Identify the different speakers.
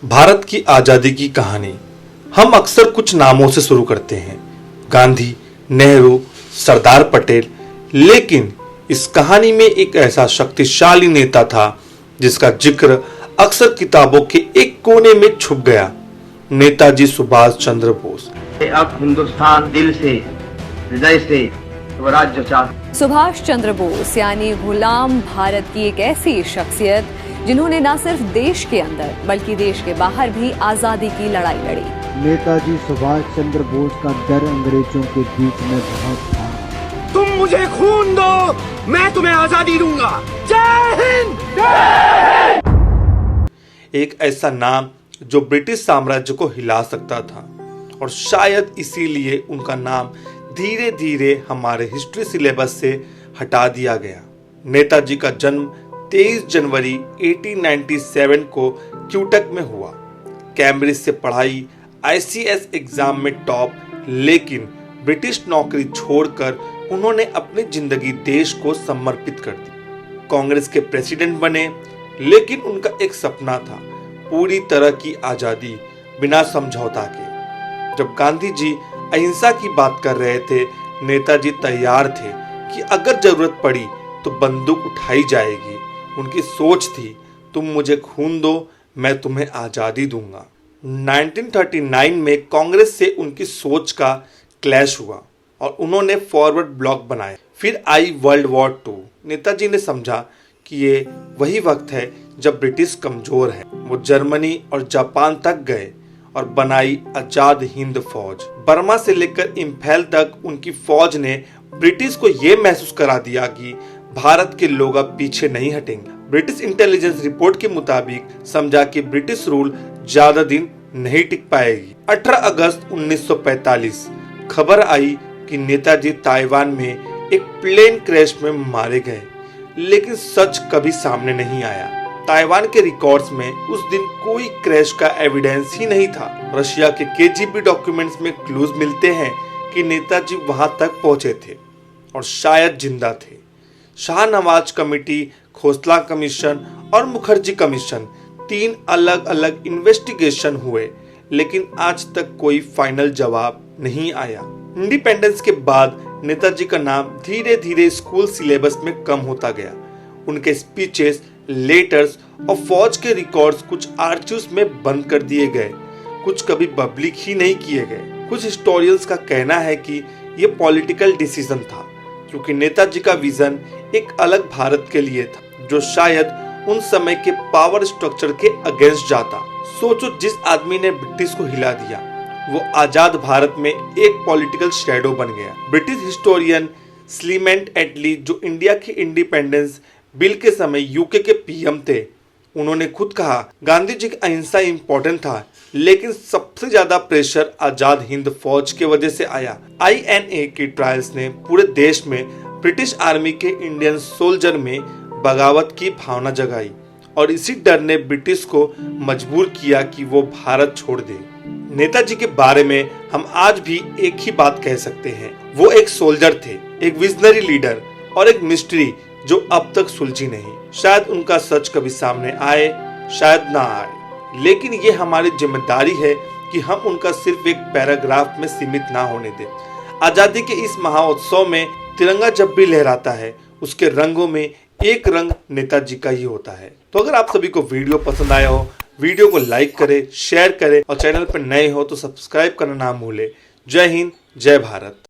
Speaker 1: भारत की आज़ादी की कहानी हम अक्सर कुछ नामों से शुरू करते हैं, गांधी, नेहरू, सरदार पटेल। लेकिन इस कहानी में एक ऐसा शक्तिशाली नेता था जिसका जिक्र अक्सर किताबों के एक कोने में छुप गया, नेताजी सुभाष चंद्र बोस।
Speaker 2: अब हिंदुस्तान दिल से, हृदय से स्वराज्य चाहता।
Speaker 3: सुभाष चंद्र बोस यानी गुलाम भारत की एक ऐसी शख्सियत जिन्होंने न सिर्फ देश के अंदर बल्कि देश के बाहर भी आजादी की लड़ाई लड़ी।
Speaker 4: नेताजी सुभाष चंद्र बोस का डर अंग्रेजों के बीच में बहुत था।
Speaker 5: तुम मुझे खून दो, मैं तुम्हें आजादी दूंगा। जय हिंद।
Speaker 1: एक ऐसा नाम जो ब्रिटिश साम्राज्य को हिला सकता था और शायद इसीलिए उनका नाम धीरे धीरे हमारे हिस्ट्री सिलेबस से हटा दिया गया। नेताजी का जन्म 23 जनवरी 1897 को क्यूटेक में हुआ। कैम्ब्रिज से पढ़ाई, ICS एग्जाम में टॉप, लेकिन ब्रिटिश नौकरी छोड़कर उन्होंने अपनी जिंदगी देश को समर्पित कर दी। कांग्रेस के प्रेसिडेंट बने, लेकिन उनका एक सपना था, पूरी तरह की आजादी बिना समझौता के। जब गांधी जी अहिंसा की बात कर रहे थे, नेताजी तैयार थे कि अगर जरूरत पड़ी तो बंदूक उठाई जाएगी। उनकी सोच थी, तुम मुझे खून दो, मैं तुम्हें आजादी दूंगा। 1939 में कांग्रेस से उनकी सोच का क्लैश हुआ और उन्होंने फॉरवर्ड ब्लॉक बनाए। फिर आई वर्ल्ड वॉर 2। नेताजी ने समझा कि ये वही वक्त है जब ब्रिटिश कमजोर है। वो जर्मनी और जापान तक गए और बनाई आजाद हिंद फौज। बर्मा से लेकर इम्फैल तक उनकी फौज ने ब्रिटिश को यह महसूस करा दिया कि भारत के लोग अब पीछे नहीं हटेंगे। ब्रिटिश इंटेलिजेंस रिपोर्ट के मुताबिक समझा कि ब्रिटिश रूल ज्यादा दिन नहीं टिक पाएगी। 18 अगस्त 1945 खबर आई कि नेताजी ताइवान में एक प्लेन क्रैश में मारे गए, लेकिन सच कभी सामने नहीं आया। ताइवान के रिकॉर्ड्स में उस दिन कोई क्रैश का एविडेंस ही नहीं था। रशिया के KGB डॉक्यूमेंट्स में क्लूज मिलते हैं कि नेताजी वहां तक पहुंचे थे और शायद जिंदा थे। शाहनवाज कमेटी, खोसला कमीशन और मुखर्जी कमीशन, 3 अलग अलग इन्वेस्टिगेशन हुए, लेकिन आज तक कोई फाइनल जवाब नहीं आया। इंडिपेंडेंस के बाद नेताजी का नाम धीरे धीरे स्कूल सिलेबस में कम होता गया। उनके स्पीचेस, लेटर्स और फौज के रिकॉर्ड्स कुछ आर्चीव्स में बंद कर दिए गए, कुछ कभी पब्लिक ही नहीं किए गए। कुछ हिस्टोरियंस का कहना है कि यह पॉलिटिकल डिसीजन था, क्योंकि नेताजी का विजन एक अलग भारत के लिए था जो शायद उन समय के पावर स्ट्रक्चर के अगेंस्ट जाता। सोचो, जिस आदमी ने ब्रिटिश को हिला दिया वो आजाद भारत में एक पॉलिटिकल शैडो बन गया। ब्रिटिश हिस्टोरियन स्लीमेंट एटली, जो इंडिया की इंडिपेंडेंस बिल के समय यूके के PM थे, उन्होंने खुद कहा गांधी जी की अहिंसा इंपॉर्टेंट था, लेकिन सबसे ज्यादा प्रेशर आजाद हिंद फौज के वजह से आया। INA की ट्रायल्स ने पूरे देश में ब्रिटिश आर्मी के इंडियन सोल्जर में बगावत की भावना जगाई और इसी डर ने ब्रिटिश को मजबूर किया कि वो भारत छोड़ दे। नेताजी के बारे में हम आज भी एक ही बात कह सकते हैं, वो एक सोल्जर थे, एक विजनरी लीडर और एक मिस्ट्री जो अब तक सुलझी नहीं। शायद उनका सच कभी सामने आए, शायद ना आए, लेकिन ये हमारी जिम्मेदारी है कि हम उनका सिर्फ एक पैराग्राफ में सीमित ना होने दें। आजादी के इस महाउत्सव में तिरंगा जब भी लहराता है, उसके रंगों में एक रंग नेताजी का ही होता है। तो अगर आप सभी को वीडियो पसंद आया हो, वीडियो को लाइक करें, शेयर करें और चैनल पर नए हो तो सब्सक्राइब करना ना भूलें। जय हिंद, जय भारत।